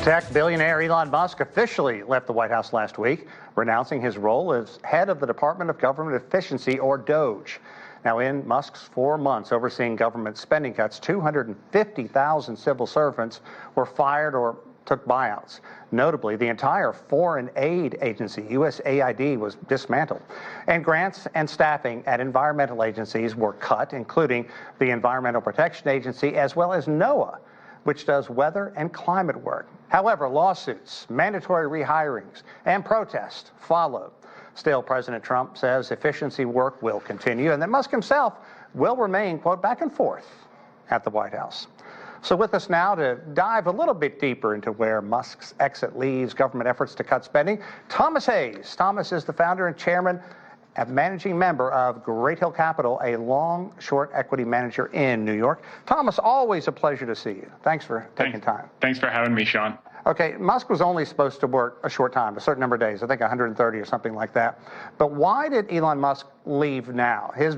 Tech billionaire Elon Musk officially left the White House last week, renouncing his role as head of the Department of Government Efficiency, or DOGE. Now, in Musk's 4 months overseeing government spending cuts, 250,000 civil servants were fired or took buyouts. Notably, the entire foreign aid agency, USAID, was dismantled. And grants and staffing at environmental agencies were cut, including the Environmental Protection Agency, as well as NOAA, which does weather and climate work. However, lawsuits, mandatory rehirings, and protests followed. Still, President Trump says efficiency work will continue and that Musk himself will remain, quote, back and forth at the White House. So with us now to dive a little bit deeper into where Musk's exit leaves government efforts to cut spending, Thomas Hayes. Thomas is the founder and chairman and managing member of Great Hill Capital, a long-short equity manager in New York. Thomas, always a pleasure to see you. Thanks for taking time. Thanks for having me, Sean. Okay, Musk was only supposed to work a short time, a certain number of days, I think 130 or something like that. But why did Elon Musk leave now? His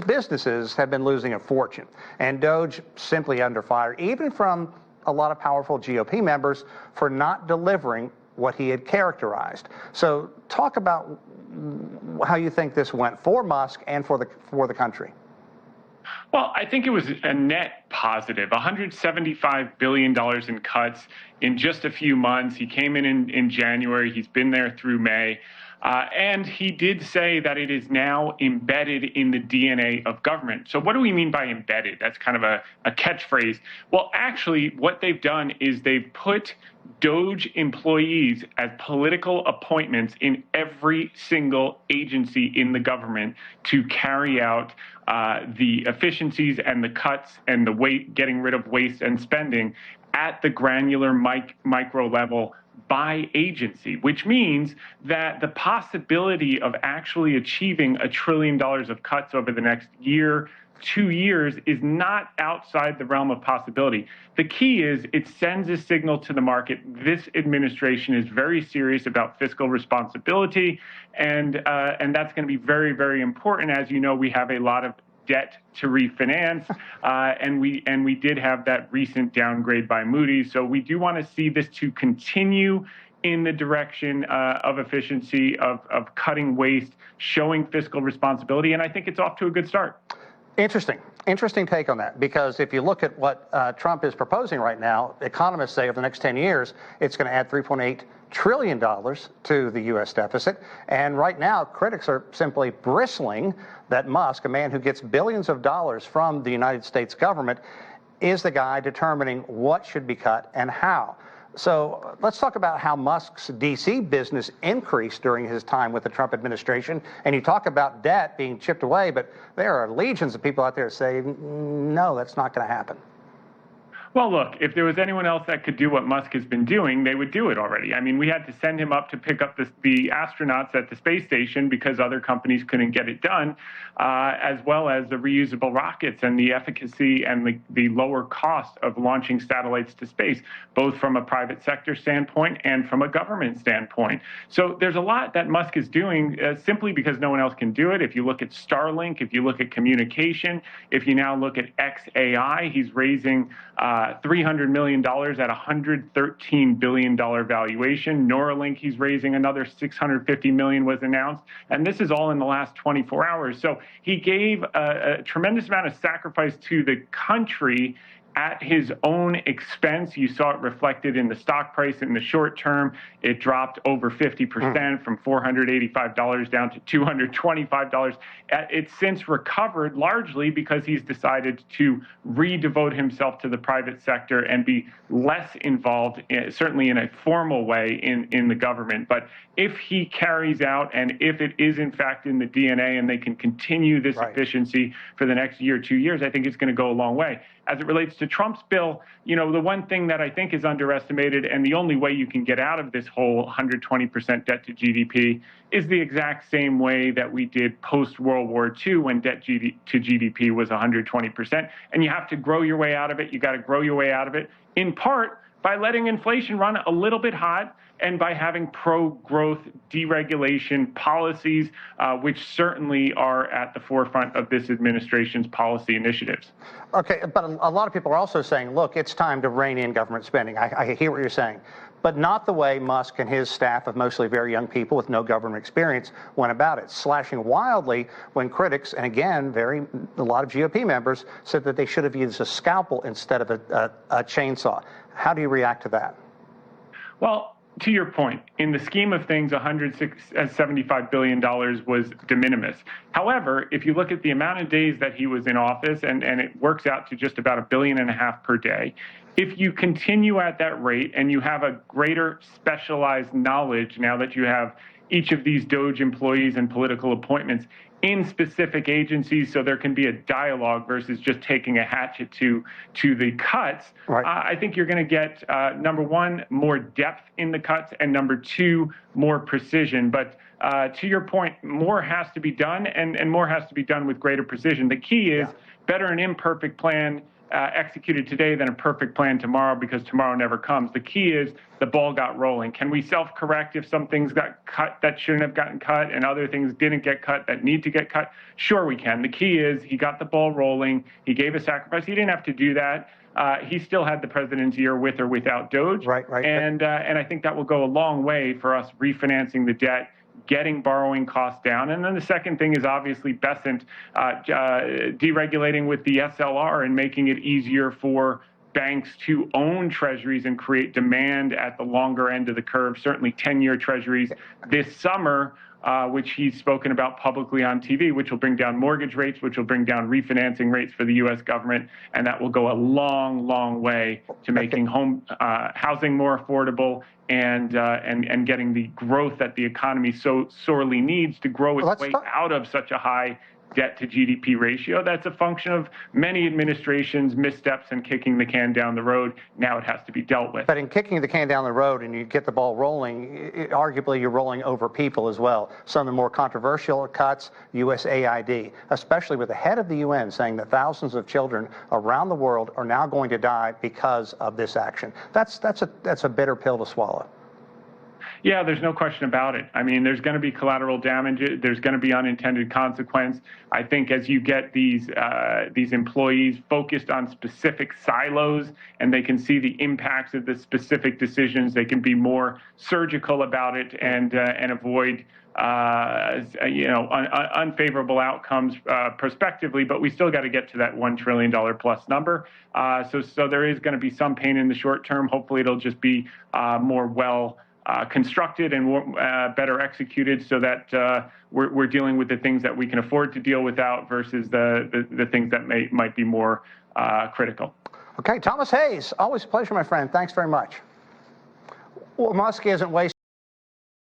businesses have been losing a fortune, and DOGE simply under fire, even from a lot of powerful GOP members, for not delivering what he had characterized. So talk about how you think this went for Musk and for the country. Well, I think it was a net positive, $175 billion in cuts in just a few months. He came in January. He's been there through May. And he did say that it is now embedded in the DNA of government. So what do we mean by embedded? That's kind of a catchphrase. Well, actually, what they've done is they've put DOGE employees as political appointments in every single agency in the government to carry out the efficiencies and the cuts and the getting rid of waste and spending at the granular micro level by agency, which means that the possibility of actually achieving $1 trillion of cuts over the next year, 2 years, is not outside the realm of possibility. The key is it sends a signal to the market. This administration is very serious about fiscal responsibility, and that's going to be very, very important. As you know, we have a lot of debt to refinance, and we did have that recent downgrade by Moody's. So we do want to see this to continue in the direction of efficiency, of cutting waste, showing fiscal responsibility, and I think it's off to a good start. Interesting take on that, because if you look at what Trump is proposing right now, economists say over the next 10 years, it's going to add $3.8 trillion to the U.S. deficit. And right now, critics are simply bristling that Musk, a man who gets billions of dollars from the United States government, is the guy determining what should be cut and how. So let's talk about how Musk's D.C. business increased during his time with the Trump administration. And you talk about debt being chipped away, but there are legions of people out there saying, no, that's not going to happen. Well, look, if there was anyone else that could do what Musk has been doing, they would do it already. I mean, we had to send him up to pick up the astronauts at the space station because other companies couldn't get it done, as well as the reusable rockets and the efficacy and the lower cost of launching satellites to space, both from a private sector standpoint and from a government standpoint. So there's a lot that Musk is doing simply because no one else can do it. If you look at Starlink, if you look at communication, if you now look at XAI, he's raising $300 million at $113 billion valuation. Neuralink, he's raising another $650 million was announced. And this is all in the last 24 hours. So he gave a tremendous amount of sacrifice to the country at his own expense. You saw it reflected in the stock price in the short term. It dropped over 50% from $485 down to $225. It's since recovered largely because he's decided to redevote himself to the private sector and be less involved, certainly in a formal way, in the government. But if he carries out, and if it is in fact in the DNA, and they can continue this efficiency for the next year, 2 years, I think it's going to go a long way. As it relates to Trump's bill, you know, the one thing that I think is underestimated, and the only way you can get out of this whole 120% debt to GDP, is the exact same way that we did post-World War II when debt to GDP was 120%. And you have to grow your way out of it. You got to grow your way out of it, in part by letting inflation run a little bit hot and by having pro-growth deregulation policies, which certainly are at the forefront of this administration's policy initiatives. Okay, but a lot of people are also saying, look, it's time to rein in government spending. I hear what you're saying, but not the way Musk and his staff of mostly very young people with no government experience went about it, slashing wildly when critics, and again, a lot of GOP members, said that they should have used a scalpel instead of a chainsaw. How do you react to that? Well, to your point, in the scheme of things, $175 billion was de minimis. However, if you look at the amount of days that he was in office, and it works out to just about $1.5 billion per day, if you continue at that rate and you have a greater specialized knowledge now that you have each of these DOGE employees and political appointments in specific agencies, so there can be a dialogue versus just taking a hatchet to the cuts. Right. I think you're going to get, number one, more depth in the cuts, and number two, more precision. But to your point, more has to be done, and more has to be done with greater precision. The key is better an imperfect plan executed today than a perfect plan tomorrow, because tomorrow never comes. The key is the ball got rolling. Can we self-correct if some things got cut that shouldn't have gotten cut and other things didn't get cut that need to get cut? Sure, we can. The key is he got the ball rolling. He gave a sacrifice. He didn't have to do that. He still had the president's ear with or without DOGE. Right. And I think that will go a long way for us refinancing the debt, getting borrowing costs down. And then the second thing is obviously Besant deregulating with the SLR and making it easier for banks to own treasuries and create demand at the longer end of the curve, certainly 10-year treasuries this summer, which he's spoken about publicly on TV, which will bring down mortgage rates, which will bring down refinancing rates for the U.S. government, and that will go a long, long way to making housing more affordable and getting the growth that the economy so sorely needs to grow its way out of such a high debt to GDP ratio. That's a function of many administrations' missteps and kicking the can down the road. Now it has to be dealt with. But in kicking the can down the road and you get the ball rolling, arguably you're rolling over people as well. Some of the more controversial cuts, USAID, especially with the head of the UN saying that thousands of children around the world are now going to die because of this action. That's a bitter pill to swallow. Yeah, there's no question about it. I mean, there's going to be collateral damage. There's going to be unintended consequence. I think as you get these employees focused on specific silos and they can see the impacts of the specific decisions, they can be more surgical about it and avoid unfavorable outcomes prospectively. But we still got to get to that $1 trillion plus number. So there is going to be some pain in the short term. Hopefully, it'll just be more well constructed and better executed, so that we're dealing with the things that we can afford to deal without versus the things that might be more critical. Okay, Thomas Hayes, always a pleasure, my friend. Thanks very much. Well, Musk isn't wasting